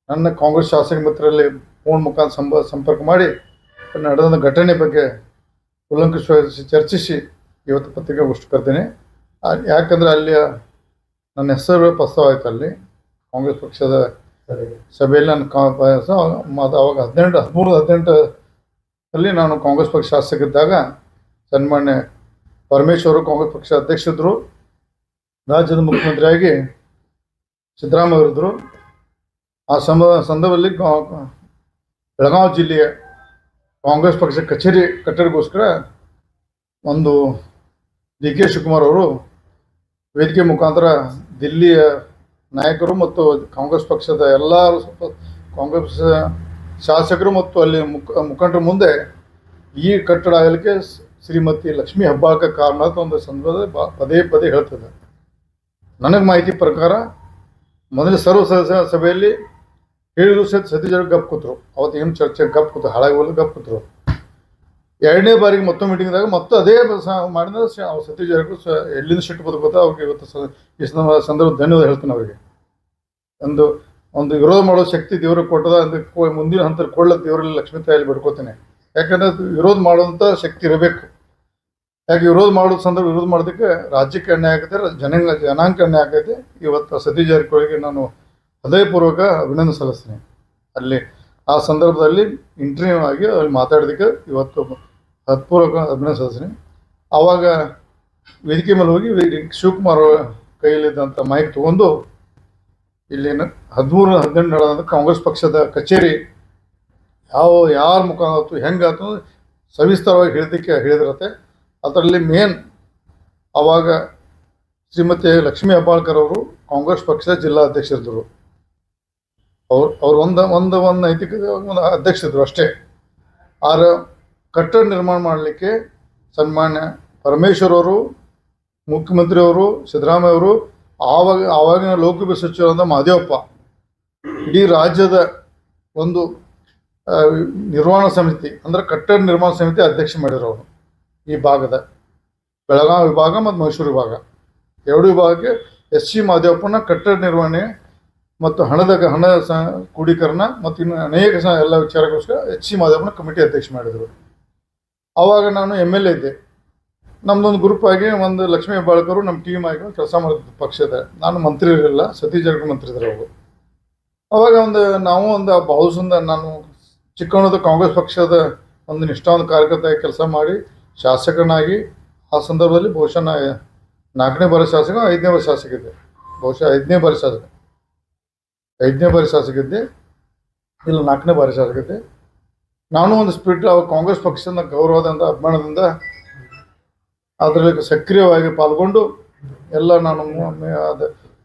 ನನ್ನ ಕಾಂಗ್ರೆಸ್ ಶಾಸಕ ಮಿತ್ರರಲ್ಲಿ ಫೋನ್ ಮುಖಾಂತರ ಸಂಪರ್ಕ ಮಾಡಿ ನಡೆದ ಘಟನೆ ಬಗ್ಗೆ ಕೂಲಂಕಷವಾಗಿ ಚರ್ಚಿಸಿ ಇವತ್ತು ಪತ್ರಿಕಾಗೋಷ್ಠಿ ಕರೆದೇನೆ. ಯಾಕಂದರೆ ಅಲ್ಲಿ ನನ್ನ ಹೆಸರು ಪ್ರಸ್ತಾವ ಆಯಿತು. ಅಲ್ಲಿ ಕಾಂಗ್ರೆಸ್ ಪಕ್ಷದ ಸಭೆಯಲ್ಲಿ ನಾನು ಅವಾಗ 13-18 ನಾನು ಕಾಂಗ್ರೆಸ್ ಪಕ್ಷ ಶಾಸಕಿದ್ದಾಗ ಸನ್ಮಾನ್ಯ ಪರಮೇಶ್ವರು ಕಾಂಗ್ರೆಸ್ ಪಕ್ಷ ಅಧ್ಯಕ್ಷರಿದ್ದರು. ರಾಜ್ಯದ ಮುಖ್ಯಮಂತ್ರಿಯಾಗಿ ಸಿದ್ದರಾಮಯ್ಯ ಅವರಿದ್ದರು. ಆ ಸಂದರ್ಭದಲ್ಲಿ ಬೆಳಗಾವಿ ಜಿಲ್ಲೆಯ ಕಾಂಗ್ರೆಸ್ ಪಕ್ಷ ಕಚೇರಿ ಕಟ್ಟಡಗೋಸ್ಕರ ಒಂದು DK ಶಿವಕುಮಾರ್ ಅವರು ವೇದಿಕೆ ಮುಖಾಂತರ ದಿಲ್ಲಿಯ ನಾಯಕರು ಮತ್ತು ಕಾಂಗ್ರೆಸ್ ಪಕ್ಷದ ಎಲ್ಲರೂ ಕಾಂಗ್ರೆಸ್ ಶಾಸಕರು ಮತ್ತು ಅಲ್ಲಿ ಮುಖಂಡರ ಮುಂದೆ ಈ ಕಟ್ಟಡ ಆಗಲಿಕ್ಕೆ ಶ್ರೀಮತಿ ಲಕ್ಷ್ಮೀ ಹೆಬ್ಬಾಳ್ಕರ್ ಕಾರಣ ಅಂತ ಒಂದು ಸಂದರ್ಭದಲ್ಲಿ ಪದೇ ಪದೇ ಹೇಳ್ತದೆ. ನನಗೆ ಮಾಹಿತಿ ಪ್ರಕಾರ ಮೊದಲೇ ಸರ್ವ ಸದಸ್ಯ ಸಭೆಯಲ್ಲಿ ಹೇಳಿದ್ರು ಸತೀಶ್ ಜಾರಕಿಹೊಳಿ ಗಪ್ ಕೂತರು. ಅವತ್ತು ಏನು ಚರ್ಚೆ ಗಪ್ ಕೂತು ಹಾಳಾಗಿ ಹೋಗಿ ಗಪ್ ಕೂತರು. ಎರಡನೇ ಬಾರಿಗೆ ಮತ್ತೊಂದು ಮೀಟಿಂಗ್ದಾಗ ಮತ್ತೆ ಅದೇ ಮಾಡಿದ್ರೆ ಸತೀಶ್ ಜಾರಕಿಹೊಳಿ ಎಲ್ಲಿಂದ ಸಿಟ್ಟು ಬದುಕೋತ ಅವ್ರಿಗೆ ಇವತ್ತು ಈ ಸಂದರ್ಭ ಧನ್ಯವಾದ ಹೇಳ್ತೀನಿ. ಅವರಿಗೆ ಒಂದು ವಿರೋಧ ಮಾಡೋ ಶಕ್ತಿ ದೇವ್ರಿಗೆ ಕೊಟ್ಟದ ಅಂದ್ರೆ ಮುಂದಿನ ಹಂತ ಕೊಳ್ಳ ದೇವರಲ್ಲಿ ಲಕ್ಷ್ಮೀ ತಾಯಲ್ಲಿ ಬಿಡ್ಕೋತೀನಿ. ಯಾಕಂದರೆ ವಿರೋಧ ಮಾಡುವಂಥ ಶಕ್ತಿ ಇರಬೇಕು. ಯಾಕೆ ವಿರೋಧ ಮಾಡೋ ಸಂದರ್ಭ ವಿರೋಧ ಮಾಡೋದಕ್ಕೆ ರಾಜ್ಯಕ್ಕೆ ಅನ್ಯಾಯ ಆಗೈತೆ, ಜನಾಂಗಕ್ಕೆ ಅನ್ಯಾಯ ಆಗೈತೆ. ಇವತ್ತು ಸತೀಶ್ ಜಾರಕಿಹೊಳಿಗೆ ನಾನು ಹೃದಯಪೂರ್ವಕ ಅಭಿನಂದನೆ ಸಲ್ಲಿಸ್ತೀನಿ. ಅಲ್ಲಿ ಆ ಸಂದರ್ಭದಲ್ಲಿ ಇಂಟರ್ವ್ಯೂ ಆಗಿ ಅಲ್ಲಿ ಮಾತಾಡೋದಕ್ಕೆ ಇವತ್ತು ಹೃತ್ಪೂರ್ವಕ ಅಭಿನಂದನೆ ಸಲ್ಲಿಸ್ತೀನಿ. ಆವಾಗ ವೇದಿಕೆ ಮೇಲೆ ಹೋಗಿ ಶಿವಕುಮಾರ್ ಕೈಯಲ್ಲಿದ್ದಂಥ ಮೈಕ್ ತೊಗೊಂಡು ಇಲ್ಲಿ 13-18 ನಡೆದಂಥ ಕಾಂಗ್ರೆಸ್ ಪಕ್ಷದ ಕಚೇರಿ ಯಾರ ಮುಖಾಂತರ ಹೆಂಗಾಯ್ತು ಸವಿಸ್ತರವಾಗಿ ಹೇಳಿದಿರತ್ತೆ. ಅದರಲ್ಲಿ ಮೇನ್ ಆವಾಗ ಶ್ರೀಮತಿ ಲಕ್ಷ್ಮೀ ಹೆಬ್ಬಾಳ್ಕರ್ ಅವರು ಕಾಂಗ್ರೆಸ್ ಪಕ್ಷದ ಜಿಲ್ಲಾಧ್ಯಕ್ಷರಿದ್ದರು. ಅವ್ರು ಒಂದು ನೈತಿಕ ಒಂದು ಅಧ್ಯಕ್ಷರಿದ್ದರು ಅಷ್ಟೇ. ಆರ ಕಟ್ಟಡ ನಿರ್ಮಾಣ ಮಾಡಲಿಕ್ಕೆ ಸನ್ಮಾನ್ಯ ಪರಮೇಶ್ವರ್ ಅವರು, ಮುಖ್ಯಮಂತ್ರಿಯವರು ಸಿದ್ದರಾಮಯ್ಯ ಅವರು, ಆವಾಗಿನ ಲೋಕೋಪಯೋಗಿ ಸಚಿವರಾದ ಮಹದೇವಪ್ಪ, ಇಡೀ ರಾಜ್ಯದ ಒಂದು ನಿರ್ವಹಣಾ ಸಮಿತಿ ಅಂದರೆ ಕಟ್ಟಡ ನಿರ್ಮಾಣ ಸಮಿತಿ ಅಧ್ಯಕ್ಷ ಮಾಡಿದ್ರು ಅವರು. ಈ ಭಾಗದ ಬೆಳಗಾವಿ ವಿಭಾಗ ಮತ್ತು ಮೈಸೂರು ವಿಭಾಗ ಎರಡು ವಿಭಾಗಕ್ಕೆ SC ಮಹದೇವಪ್ಪನ ಕಟ್ಟಡ ನಿರ್ವಹಣೆ ಮತ್ತು ಹಣ ಕ್ರೋಢೀಕರಣ ಮತ್ತು ಇನ್ನು ಅನೇಕ ಎಲ್ಲ ವಿಚಾರಗೋಸ್ಕರ SC ಮಹದೇವಪ್ಪನ ಕಮಿಟಿ ಅಧ್ಯಕ್ಷ ಮಾಡಿದರು. ಆವಾಗ ನಾನು MLA ಇದ್ದೆ. ನಮ್ಮದೊಂದು ಗ್ರೂಪ್ ಆಗಿ ಒಂದು ಲಕ್ಷ್ಮೀ ಹೆಬ್ಬಾಳ್ಕರು ನಮ್ಮ ಟೀಮ್ ಆಗಿ ಕೆಲಸ ಮಾಡಿದ್ದು ಪಕ್ಷದ. ನಾನು ಮಂತ್ರಿ ಇರಲಿಲ್ಲ, ಸತೀಶ್ ಜಾರಕಿಹೊಳಿ ಮಂತ್ರಿ ಇದ್ರು ಅವರು. ಅವಾಗ ನಾವು ಬಹುಶಃ ನಾನು ಚಿಕ್ಕವನದ ಕಾಂಗ್ರೆಸ್ ಪಕ್ಷದ ಒಂದು ನಿಷ್ಠಾವಂತ ಕಾರ್ಯಕರ್ತ ಕೆಲಸ ಮಾಡಿ ಶಾಸಕನಾಗಿ ಆ ಸಂದರ್ಭದಲ್ಲಿ ಬಹುಶಃ 4ನೇ ಬಾರಿ ಶಾಸಕ, 5ನೇ ಬಾರಿ ಶಾಸಕ ಇದ್ದೆ. ಬಹುಶಃ 5ನೇ ಬಾರಿ ಶಾಸಕ ಇದ್ದೆ, ಇಲ್ಲ 4ನೇ ಬಾರಿ ಶಾಸಕ ಇದ್ದೆ. ನಾನು ಒಂದು ಸ್ಪಿರಿಟ್ ಅವಾಗ ಕಾಂಗ್ರೆಸ್ ಪಕ್ಷದ ಗೌರವದಿಂದ ಅಭಿಮಾನದಿಂದ ಅದರಲ್ಲಿ ಸಕ್ರಿಯವಾಗಿ ಪಾಲ್ಗೊಂಡು ಎಲ್ಲ ನಾನು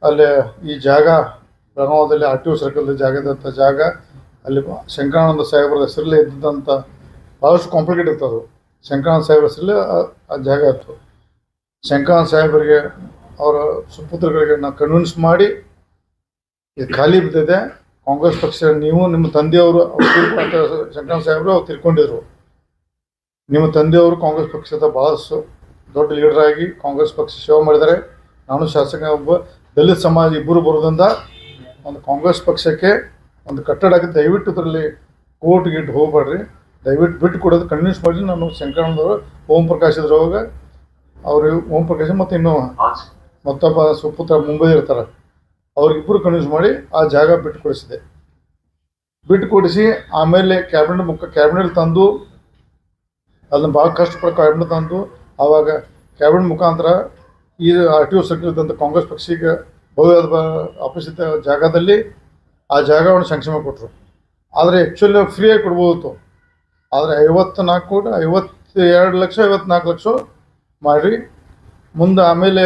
ಅಲ್ಲೇ ಈ ಜಾಗ ಬೆಳಗಾವದಲ್ಲಿ RTO ಸರ್ಕಲ್ ಜಾಗದಂಥ ಜಾಗ ಅಲ್ಲಿ ಶಂಕರಾನಂದ ಸಾಹೇಬರ ಹೆಸರಲ್ಲೇ ಇದ್ದಂಥ ಭಾಳಷ್ಟು ಕಾಂಪ್ಲಿಕೇಟ್ ಇತ್ತು. ಅದು ಶಂಕರಾನಂದ ಸಾಹೇಬ್ರ ಹೆಸರಲ್ಲೇ ಆ ಜಾಗ ಇತ್ತು. ಶಂಕರಾನಂದ ಸಾಹೇಬರಿಗೆ ಅವರ ಸುಪುತ್ರಗಳಿಗೆ ನಾವು ಕನ್ವಿನ್ಸ್ ಮಾಡಿ ಇದು ಖಾಲಿ ಬಿದ್ದಿದೆ, ಕಾಂಗ್ರೆಸ್ ಪಕ್ಷ ನೀವು ನಿಮ್ಮ ತಂದೆಯವರು ಶಂಕರಾನಂದ ಸಾಹೇಬರು ಅವ್ರು ತಿಳ್ಕೊಂಡಿದ್ರು. ನಿಮ್ಮ ತಂದೆಯವರು ಕಾಂಗ್ರೆಸ್ ಪಕ್ಷದ ಭಾಳ ದೊಡ್ಡ ಲೀಡರ್ ಆಗಿ ಕಾಂಗ್ರೆಸ್ ಪಕ್ಷ ಸೇವೆ ಮಾಡಿದ್ದಾರೆ. ನಾನು ಶಾಸಕ, ಒಬ್ಬ ದಲಿತ ಸಮಾಜ ಇಬ್ಬರು ಬರೋದ್ರಿಂದ ಒಂದು ಕಾಂಗ್ರೆಸ್ ಪಕ್ಷಕ್ಕೆ ಒಂದು ಕಟ್ಟಡಕ್ಕೆ ದಯವಿಟ್ಟು ಇದರಲ್ಲಿ ಕೋರ್ಟ್ ಗಿಟ್ಟು ಹೋಗ್ಬೇಡ್ರಿ, ದಯವಿಟ್ಟು ಬಿಟ್ಟು ಕೊಡೋದು ಕನ್ವಿನ್ಸ್ ಮಾಡಿ. ನಾನು ಶಂಕರಾನಂದವರು ಓಂ ಪ್ರಕಾಶ್ ಇದ್ರವಾಗ ಅವರು ಓಂ ಪ್ರಕಾಶ್ ಮತ್ತು ಇನ್ನೂ ಮತ್ತೊಬ್ಬ ಸುಪುತ್ರ ಮುಂಬೈ ಇರ್ತಾರೆ, ಅವ್ರಿಗಿಬ್ಬರು ಕನ್ವಿನ್ಸ್ ಮಾಡಿ ಆ ಜಾಗ ಬಿಟ್ಟು ಕೊಡಿಸಿ ಆಮೇಲೆ ಕ್ಯಾಬಿನೆಟ್ ತಂದು ಅದನ್ನು ಭಾಳ ಕಷ್ಟಪಟ್ಟು ಕ್ಯಾಬಿನೆಟ್ ತಂದು ಆವಾಗ ಕ್ಯಾಬಿನೆಟ್ ಮುಖಾಂತರ ಈ RTO ಸರ್ಕಲ್ ಇದ್ದಂಥ ಕಾಂಗ್ರೆಸ್ ಪಕ್ಷಕ್ಕೆ ಭವ್ಯವಾದ ಆಫೀಸ್ ಇದ್ದ ಜಾಗದಲ್ಲಿ ಆ ಜಾಗವನ್ನು ಸಂಕ್ಷೇಮ ಕೊಟ್ಟರು. ಆದರೆ ಆ್ಯಕ್ಚುಲಿ ಫ್ರೀಯಾಗಿ ಕೊಡ್ಬೋದಿತ್ತು. ಆದರೆ 52 ಲಕ್ಷ 54 ಲಕ್ಷ ಮಾಡಿ ಮುಂದೆ ಆಮೇಲೆ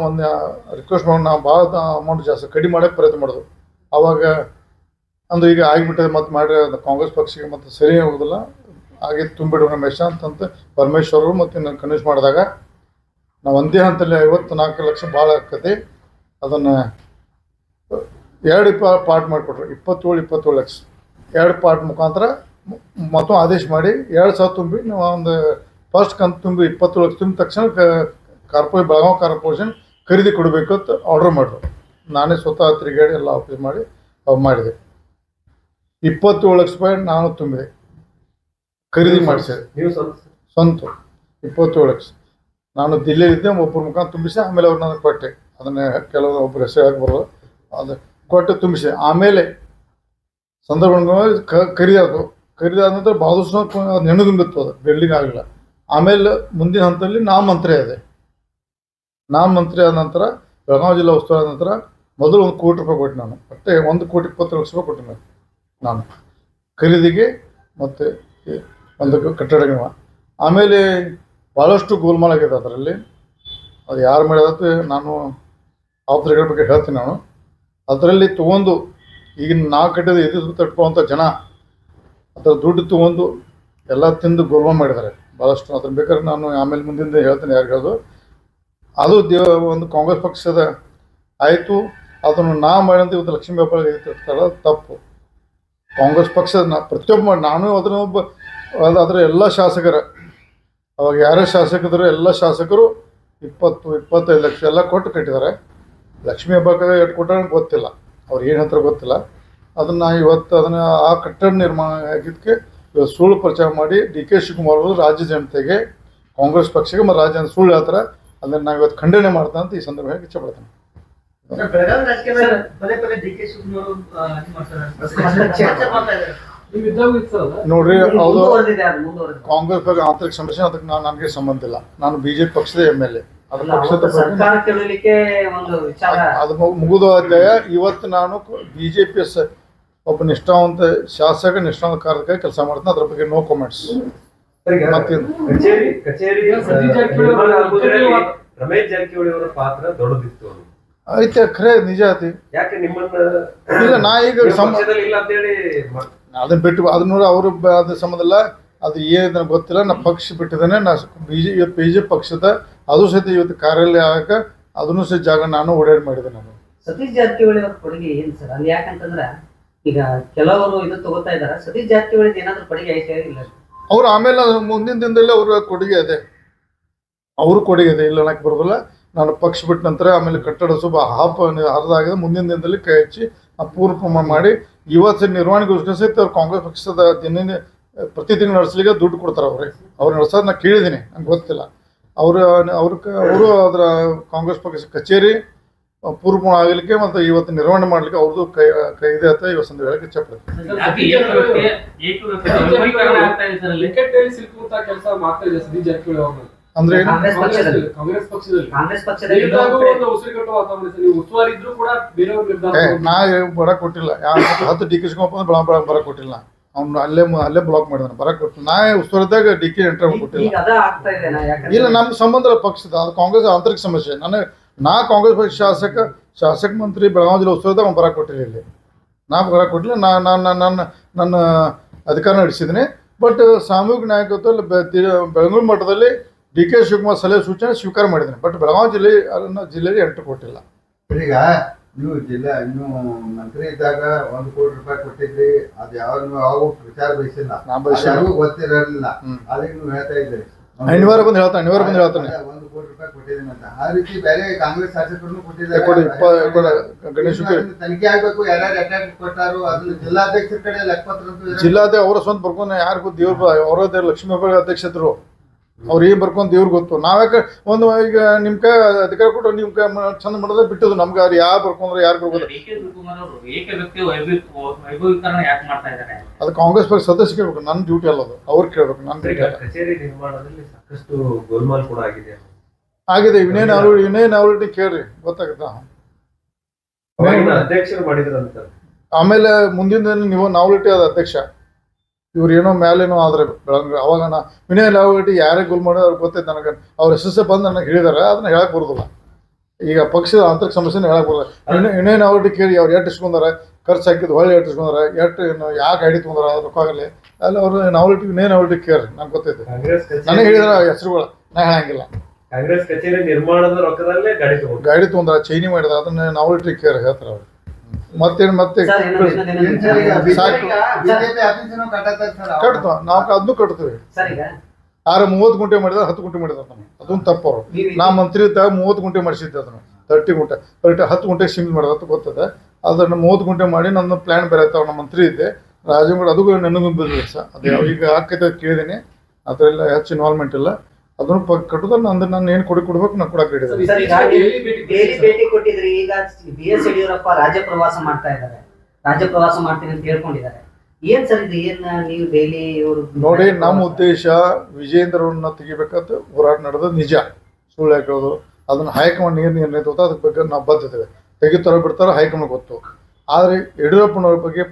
ಒಂದು ರಿಕ್ವೆಸ್ಟ್ ಮಾಡಿ ನಾವು ಭಾಳ ಅಮೌಂಟ್ ಜಾಸ್ತಿ ಕಡಿಮೆ ಮಾಡೋಕ್ಕೆ ಪ್ರಯತ್ನ ಮಾಡೋದು. ಆವಾಗ ಅಂದ್ರೆ ಈಗ ಆಗಿಬಿಟ್ಟದೆ ಮತ್ತು ಮಾಡಿ ಕಾಂಗ್ರೆಸ್ ಪಕ್ಷಕ್ಕೆ ಮತ್ತು ಸರಿ ಹೋಗೋದಿಲ್ಲ, ಹಾಗೆ ತುಂಬಿಡುವ ರಮೇಶ ಅಂತಂತ ಪರಮೇಶ್ವರು ಮತ್ತು ನಾನು ಕನ್ವಿನ್ಸ್ ಮಾಡಿದಾಗ ನಾವು ಒಂದೇ ಹಂತಲ್ಲಿ 54 ಲಕ್ಷ ಭಾಳ ಆಗ್ತದೆ. ಅದನ್ನು 2 ಪಾರ್ಟ್ ಮಾಡಿಕೊಟ್ರು, 27 ಲಕ್ಷ 2 ಪಾರ್ಟ್ ಮುಖಾಂತರ ಮತ್ತು ಆದೇಶ ಮಾಡಿ 2,000 ತುಂಬಿ ನಾವು ಒಂದು ಫಸ್ಟ್ ಕಂತು ತುಂಬಿ 20 ಲಕ್ಷ ತುಂಬಿದ ತಕ್ಷಣ ಬೆಳಗಾವಿ ಕಾರ್ಪೊರೇಷನ್ ಖರೀದಿ ಕೊಡಬೇಕು ಅಂತ ಆರ್ಡರ್ ಮಾಡಿದ್ರು. ನಾನೇ ಸ್ವತಃ ತಿರುಗಾಡಿ ಎಲ್ಲ ಆಫೀಸ್ ಮಾಡಿ ಮಾಡಿದೆ. 27 ಲಕ್ಷ ರೂಪಾಯಿ ನಾನು ತುಂಬಿದೆ, ಖರೀದಿ ಮಾಡಿಸಿದೆ. ನೀವು ಸ್ವಂತ 27 ಲಕ್ಷ ನಾನು ದಿಲ್ಲಿಯಲ್ಲಿದ್ದೆ, ಒಬ್ಬರ ಮುಖಾಂತರ ತುಂಬಿಸಿ ಆಮೇಲೆ ಅವ್ರು ನನಗೆ ಕೊಟ್ಟೆ. ಅದನ್ನು ಕೆಲವು ಒಬ್ಬರು ಹೆಸರು ಹಾಕಿ ಬರೋದು ಅದು ಕೊಟ್ಟು ತುಂಬಿಸಿ. ಆಮೇಲೆ ಸಂದರ್ಭ ಖರೀದಾದ ನಂತರ ಭಾಳಷ್ಟು ಅದು ಹೆಣ್ಣು ತುಂಬಿತ್ತು, ಅದು ಬಿಲ್ಡಿಂಗ್ ಆಗಲಿಲ್ಲ. ಆಮೇಲೆ ಮುಂದಿನ ಹಂತದಲ್ಲಿ ಮಂತ್ರಿ ಆದ ನಂತರ ಬೆಳಗಾವಿ ಜಿಲ್ಲಾ ಉಸ್ತುವಾರಿ ಆದ ನಂತರ ಮೊದಲು 1 ಕೋಟಿ ರೂಪಾಯಿ ಕೊಟ್ಟೆ ನಾನು. ಮತ್ತೆ 1,20,00,000 ರೂಪಾಯಿ ಕೊಟ್ಟೆ ನಾನು ಖರೀದಿಗೆ ಮತ್ತು ಒಂದು ಕಟ್ಟಡಗಳ. ಆಮೇಲೆ ಭಾಳಷ್ಟು ಗೋಲ್ಮಾಲ್ ಆಗಿದೆ ಅದರಲ್ಲಿ. ಅದು ಯಾರು ಮಾಡಿದತ್ತು ನಾನು ಆಪ್ತಗಳ ಬಗ್ಗೆ ಹೇಳ್ತೀನಿ. ನಾನು ಅದರಲ್ಲಿ ತೊಗೊಂಡು ಈಗಿನ ನಾವು ಕಟ್ಟಿದ ಇದು ತಟ್ಕೊಳ್ಳೋಂಥ ಜನ ಅದರ ದುಡ್ಡು ತೊಗೊಂಡು ಎಲ್ಲ ತಿಂದು ಗೋಲ್ಮಾಲ್ ಮಾಡಿದ್ದಾರೆ ಭಾಳಷ್ಟು. ಅದನ್ನು ಬೇಕಾದ್ರೆ ನಾನು ಆಮೇಲೆ ಮುಂದಿಂದ ಹೇಳ್ತೀನಿ ಯಾರು ಹೇಳೋದು. ಅದು ಒಂದು ಕಾಂಗ್ರೆಸ್ ಪಕ್ಷದ ಆಯಿತು. ಅದನ್ನು ಮಾಡಿದಂತೆ ಇವತ್ತು ಲಕ್ಷ್ಮೀ ಹೆಬ್ಬಾಳ್ಕರ್ ತಪ್ಪು. ಕಾಂಗ್ರೆಸ್ ಪಕ್ಷದ ಪ್ರತಿಯೊಬ್ಬ ನಾನು ಅದನ್ನೊಬ್ಬ ಅದರ ಎಲ್ಲ ಶಾಸಕರ ಅವಾಗ ಯಾರೇ ಶಾಸಕರು ಎಲ್ಲ ಶಾಸಕರು 20-25 ಲಕ್ಷ ಎಲ್ಲ ಕೊಟ್ಟು ಕಟ್ಟಿದ್ದಾರೆ. ಲಕ್ಷ್ಮೀ ಹೆಬ್ಬಾಳ್ಕರ್ ಎಷ್ಟು ಕೊಟ್ಟ ಗೊತ್ತಿಲ್ಲ, ಅವ್ರು ಏನು ಹೇಳ್ತಾರೆ ಗೊತ್ತಿಲ್ಲ. ಅದನ್ನು ಇವತ್ತು ಆ ಕಟ್ಟಡ ನಿರ್ಮಾಣ ಆಗಿದ್ದಕ್ಕೆ ಸುಳ್ಳು ಪ್ರಚಾರ ಮಾಡಿ ಡಿ ಕೆ ಶಿವಕುಮಾರ್ ಅವರು ರಾಜ್ಯ ಜನತೆಗೆ, ಕಾಂಗ್ರೆಸ್ ಪಕ್ಷಕ್ಕೆ ಮತ್ತು ರಾಜ್ಯ ಸುಳ್ಳು ಹೇಳ್ತಾರೆ. ಅದನ್ನು ನಾವು ಇವತ್ತು ಖಂಡನೆ ಮಾಡ್ತಾ ಅಂತ ಈ ಸಂದರ್ಭದಲ್ಲಿ ಇಚ್ಛೆಪಡ್ತೇನೆ. ನೋಡ್ರಿ, ಹೌದು, ಕಾಂಗ್ರೆಸ್ ಬಗ್ಗೆ ಆಂತರಿಕ ಸಮಸ್ಯೆ, ಅದಕ್ಕೆ ನನಗೆ ಸಂಬಂಧ ಇಲ್ಲ. ನಾನು ಬಿಜೆಪಿ ಪಕ್ಷದ MLA. ಅದು ಪಕ್ಷದ ಅದು ಮುಗಿದ ಅಧ್ಯಾಯ. ಇವತ್ತು ನಾನು ಬಿಜೆಪಿ ಒಬ್ಬ ನಿಷ್ಠಾವಂತ ಶಾಸಕ, ನಿಷ್ಠಾವಂತ ಕಾರ್ಯಕ್ಕೆ ಕೆಲಸ ಮಾಡ್ತೀನಿ. ಅದ್ರ ಬಗ್ಗೆ ನೋ ಕಾಮೆಂಟ್ಸ್. ರಮೇಶ್ ಜಾರಕಿಹೊಳಿ ಅವರ ಪಾತ್ರ ದೊಡ್ಡದಿತ್ತು ಐತೆ, ಖರೆ ನಿಜ ಐತಿ. ಯಾಕೆ ನಿಮ್ಮನ್ನ ಇಲ್ಲ, ನಾ ಈಗ ಇಲ್ಲ ಅಂತ ಹೇಳಿ ಅದನ್ನ ಬಿಟ್ಟು ಅದನ್ನ ನೋಡಿ ಅವರು ಅದ್ರ ಸಂಬಂಧ ಇಲ್ಲ. ಅದು ಏನು ಗೊತ್ತಿಲ್ಲ. ನಾ ಪಕ್ಷ ಬಿಟ್ಟಿದ್ದೇನೆ. ನಾ ಬಿಜೆಪಿ ಪಕ್ಷದ ಅದು ಸಹಿತ ಇವತ್ತು ಕಾರ್ಯಾಲಯ ಆಗಕ್ಕೆ ಅದನ್ನು ಸಹಿತ ಜಾಗ ನಾನು ಓಡಾಡಿ ಮಾಡಿದೆ. ನಾನು ಸತೀಶ್ ಜಾರಕಿಹೊಳಿ ಅವ್ರ ಕೊಡುಗೆ ಏನ್ ಸರ್ ಅಲ್ಲಿ? ಯಾಕಂತಂದ್ರೆ ಈಗ ಕೆಲವರು ಇದು ತಗೋತಾ ಇದಾರೆ, ಸತೀಶ್ ಜಾರಕಿಹೊಳಿ ಏನಾದ್ರು ಕೊಡುಗೆ ಐತೆ ಇಲ್ಲ? ಅವ್ರು ಆಮೇಲೆ ಮುಂದಿನ ದಿನದಲ್ಲಿ ಅವ್ರ ಕೊಡುಗೆ ಇದೆ, ಇಲ್ಲ ಅನ್ನಕ್ಕೆ ಬರೋದಿಲ್ಲ. ನಾನು ಪಕ್ಷ ಬಿಟ್ಟ ನಂತರ ಆಮೇಲೆ ಕಟ್ಟಡ ಸ್ವಲ್ಪ ಹರಿದಾಗಿದೆ. ಮುಂದಿನ ದಿನದಲ್ಲಿ ಕೈ ಹಚ್ಚಿ ಪೂರ್ವ ಪ್ರಮಾಣ ಮಾಡಿ ಇವತ್ತು ನಿರ್ವಹಣೆಗೋಸ್ಕರ ಸಹಿತ ಅವ್ರು ಕಾಂಗ್ರೆಸ್ ಪಕ್ಷದ ಪ್ರತಿ ತಿಂಗಳು ನಡೆಸಲಿಕ್ಕೆ ದುಡ್ಡು ಕೊಡ್ತಾರೆ. ಅವ್ರು ನಡೆಸೋದು ನಾನು ಕೇಳಿದ್ದೀನಿ, ನಂಗೆ ಗೊತ್ತಿಲ್ಲ. ಅವರು ಅದರ ಕಾಂಗ್ರೆಸ್ ಪಕ್ಷ ಕಚೇರಿ ಪೂರ್ವ ಆಗಲಿಕ್ಕೆ ಮತ್ತು ಇವತ್ತು ನಿರ್ವಹಣೆ ಮಾಡಲಿಕ್ಕೆ ಅವ್ರದ್ದು ಕೈ ಇದೆ ಅಂತ ಇವತ್ತು ಸಂದರ್ಭ ಹೇಳಕ್ಕೆ ಇಚ್ಛೆಪಡ್ತೀನಿ. ಅಂದ್ರೆ ನಾ ಬರಕ್ ಕೊಟ್ಟಿಲ್ಲ. 10 ಡಿ ಕೆ ಶಿವಕುಮಾರ್ ಬರಕ್ ಕೊಟ್ಟಿಲ್ಲ. ಅವ್ನು ಅಲ್ಲೇ ಬ್ಲಾಕ್ ಮಾಡಿದಾನೆ, ಬರಕ್ ಕೊಟ್ಟಿಲ್ಲ. ನಾ ಉಸ್ತುವಾರಿದ್ದಾಗ ಡಿ ಕೆ ಎಂಟ್ರಿ ಕೊಟ್ಟಿಲ್ಲ. ಇಲ್ಲ, ನಮ್ಮ ಸಂಬಂಧ ಪಕ್ಷದ ಅದು ಕಾಂಗ್ರೆಸ್ ಆಂತರಿಕ ಸಮಸ್ಯೆ. ನಾ ಕಾಂಗ್ರೆಸ್ ಪಕ್ಷ ಶಾಸಕ ಮಂತ್ರಿ ಬೆಳಗಾವಿ ಜಿಲ್ಲಾ ಉಸ್ತುವಾರಿದ್ದಾಗ ಅವ್ನು ಬರಕ್ ಕೊಟ್ಟಿಲ್ಲ. ಇಲ್ಲಿ ನಾ ಬರಕ್ ಕೊಟ್ಟಿಲ್ಲ. ನನ್ನ ಅಧಿಕಾರ ನಡೆಸಿದ್ದೀನಿ. ಬಟ್ ಸಾಮೂಹಿಕ ನಾಯಕತ್ವದಲ್ಲಿ ಬೆಳಗಾವಿ ಮಟ್ಟದಲ್ಲಿ ಡಿ ಕೆ ಶಿವಕುಮಾರ್ ಸಲಹೆ ಸೂಚನೆ ಸ್ವೀಕಾರ ಮಾಡಿದ್ದೀನಿ. ಬಟ್ ಬೆಳಗಾವಿ ಜಿಲ್ಲೆಯಲ್ಲಿ ಎಂಟ್ರಿ ಕೊಟ್ಟಿಲ್ಲ. ಈಗ ನೀವು ನೀವು ಮಂತ್ರಿ ಇದ್ದಾಗ 1 ಕೋಟಿ ರೂಪಾಯಿ ಕೊಟ್ಟಿದ್ರಿ. ಅದು ಯಾವ ಪ್ರಚಾರ ಬಯಸಿಲ್ಲ, ಗೊತ್ತಿರಲಿಲ್ಲ. ಅದಕ್ಕೆ ನೀವು ಹೇಳ್ತಾ ಇದ್ದೀರಿ ಅನಿವಾರ್ಯ ಬಂದು ಹೇಳ್ತಾನೆ 1 ಕೋಟಿ ರೂಪಾಯಿ ಕೊಟ್ಟಿದ್ದೀನಿ ಅಂತ. ಆ ರೀತಿ ಬೇರೆ ಕಾಂಗ್ರೆಸ್ ಶಾಸಕರನ್ನು ಕೊಟ್ಟಿದ್ದಾರೆ. ತನಿಖೆ ಆಗ್ಬೇಕು, ಯಾರ್ಯಾರು ಅಟ್ಯಾಕ್ ಕೊಟ್ಟಾರು ಅದನ್ನ ಜಿಲ್ಲಾಧ್ಯಕ್ಷರ ಕಡೆ ಲೆಕ್ಕಪತ್ರ. ಜಿಲ್ಲಾಧ್ಯಕ್ಷ ಅವರ ಸ್ವಂತ ಬರ್ಕೊಂಡು ಯಾರಿಗೂ ದೇವ್ರ ಅವರದೇ ಲಕ್ಷ್ಮೀ ಹೆಬ್ಬಾಳ್ಕರ್ ಅಧ್ಯಕ್ಷರು ಅವ್ರು ಏನು ಬರ್ಕೊಂಡು ದೇವ್ರಿಗೆ ಗೊತ್ತು. ನಾವ್ಯಾಕೆ ಒಂದು ಈಗ ನಿಮ್ಮ ಕೈ ಅಧಿಕಾರ ಕೊಟ್ಟು ನಿಮ್ಮ ಕೈ ಚಂದ ಮಾಡೋದೇ ಬಿಟ್ಟದು. ನಮ್ಗೆ ಅವ್ರು ಯಾರು ಬರ್ಕೊಂಡ್ರೆ ಯಾರು ಬರ್ಬೋದು. ಅದು ಕಾಂಗ್ರೆಸ್ ಪಕ್ಷ ಸದಸ್ಯ ಕೇಳ್ಬೇಕು, ನನ್ನ ಡ್ಯೂಟಿ ಅಲ್ಲದು. ಅವ್ರು ಕೇಳ್ಬೇಕು, ನನ್ನ ಡ್ಯೂಟಿ ಅಲ್ಲ. ಕಚೇರಿ ನಿರ್ಮಾಣದಲ್ಲಿ ಸಾಕಷ್ಟು ಗೋಲ್ಮಾಲ್ ಕೂಡ ಆಗಿದೆ. ಇನ್ನೇನು ಅವಳಿ ಕೇಳ್ರಿ, ಗೊತ್ತಾಗುತ್ತಾ? ಅಧ್ಯಕ್ಷರು ಮಾಡಿದ್ರಂತ. ಆಮೇಲೆ ಮುಂದಿನ ನೀವು ನಾವಲಿಟಿ ಆದ ಅಧ್ಯಕ್ಷ ಇವ್ರು ಏನೋ ಮೇಲೇನೋ ಆದ್ರೆ ಬೆಳಗ್ಗೆ ಅವಾಗ ವಿನಯ್ ನಾವಲಿಟಿ ಯಾರೇ ಗೋಲ್ ಮಾಡೋದು ಅವ್ರಿಗೆ ಗೊತ್ತೈತೆ. ನನಗೆ ಅವ್ರ SSF ಬಂದು ನನಗೆ ಹೇಳಿದಾರೆ, ಅದನ್ನ ಹೇಳಕ್ ಬರೋದಿಲ್ಲ. ಈಗ ಪಕ್ಷದ ಆಂತರಿಕ ಸಮಸ್ಯೆನ ಹೇಳಕ್ ಬರೋಲ್ಲ. ವಿನಯ್ ನಾವಲಿಟಿ ಕೇಳಿ ಅವ್ರು ಎಷ್ಟು ಇಸ್ಕೊಂಡಾರೆ, ಖರ್ಚು ಹಾಕಿದ್ದು ಹೊಳ್ಳಿ ಎಷ್ಟು ಇಸ್ಕೊಂಡಾರೆ, ಯಾಕೆ ಗಾಡಿ ತೊಗೊಂಡಾರ ಅದ್ರ ರೊಕ್ಕಾಗಲಿ ಅಲ್ಲಿ ಅವ್ರು ವಿನಯ್ ನಾವಲಿಟಿ ಕೇಳ್ರಿ, ನಂಗೆ ಗೊತ್ತೈತೆ. ನನಗೆ ಹೇಳಿದಾರೆ ಹೆಸರುಗಳು, ನಾ ಹೇಳಂಗಿಲ್ಲ. ಕಾಂಗ್ರೆಸ್ ಕಚೇರಿ ನಿರ್ಮಾಣದ ರೊಕ್ಕದಲ್ಲೇ ಗಾಡಿ ತೊಗೊಂಡ್ರ ಚೈನಿ ಮಾಡಿದಾರೆ, ಅದನ್ನ ನಾವಲಿಟಿ ಕೇರ್ ಹೇಳ್ತಾರೆ ಅವ್ರು. ಮತ್ತೇನು ಮತ್ತೆ ಕಟ್ತಾವ, ನಾವು ಅದನ್ನು ಕಟ್ತೀವಿ. 30 ಗುಂಟೆ ಮಾಡಿದ್ರೆ 10 ಗುಂಟೆ ಮಾಡಿದಾರೆ. ಅದೊಂದು ತಪ್ಪು. ಅವರು ನಾ ಮಂತ್ರಿ ಇದ್ದಾಗ 30 ಗುಂಟೆ ಮಾಡಿಸಿದ್ದೆ. ಅದನ್ನು 30 ಗುಂಟೆ 10 ಗುಂಟೆ ಸೀಮಿತ ಮಾಡಿದ ಗೊತ್ತದೆ. ಅದನ್ನು 30 ಗುಂಟೆ ಮಾಡಿ ನನ್ನ ಪ್ಲಾನ್ ಬೇರೆ ಇರ್ತಾವೆ. ನಮ್ಮ ಮಂತ್ರಿ ಇದ್ದೆ, ರಾಜಮೌಳಿ ಅದು ನನಗೂ ಬಂದಿದೆ ಸರ್. ಅದು ಯಾವ ಈಗ ಆಕೈತೆ ಕೇಳಿದ್ದೀನಿ, ಅದರೆಲ್ಲ ಹೆಚ್ಚು ಇನ್ವಾಲ್ವ್ಮೆಂಟ್ ಇಲ್ಲ. ಅದನ್ನು ಕಟ್ಟೋದನ್ನ ಅಂದ್ರೆ ನಾನು ಏನು ಕೊಡ್ಬೇಕು ನಾನು ಕೊಡಕ್ಕೆ ರೆಡಿ ಇದೆ. ಸರ್, ಈಗ ಡೈಲಿ ಭೇಟಿ ಕೊಟ್ಟಿದ್ರಿ. ಈಗ BS ಯಡಿಯೂರಪ್ಪ ರಾಜ್ಯ ಪ್ರವಾಸ ಮಾಡ್ತಾ ಇದ್ದಾರೆ, ರಾಜ್ಯ ಪ್ರವಾಸ ಮಾಡ್ತೀನಿ ಅಂತ ಹೇಳ್ಕೊಂಡಿದ್ದಾರೆ. ಏನ್ ಸರ್ ಇದು, ಏನ್ ನೀವು ಡೈಲಿ ಇವರು ನೋಡಿ, ನಮ್ಮ ಉದ್ದೇಶ ವಿಜೇಂದ್ರವನ್ನ ತೆಗಿಬೇಕಂತ ಹೋರಾಟ ನಡೆದ ನಿಜ, ಸುಳ್ಳು ಹಾಕೋದು. ಅದನ್ನ ಹೈಕಮಾಂಡ್ ನಿರ್ಣಯ ತಗೋತಾ, ಅದ್ರ ಬಗ್ಗೆ ನಾವು ಬದ್ಧತೆವೆ. ತೆಗಿತಾರೋ ಬಿಡ್ತಾರೋ ಹೈಕಮಾಂಡ್ ಗೊತ್ತು. ಆದರೆ ಯಡಿಯೂರಪ್ಪನವ್ರ ಬಗ್ಗೆ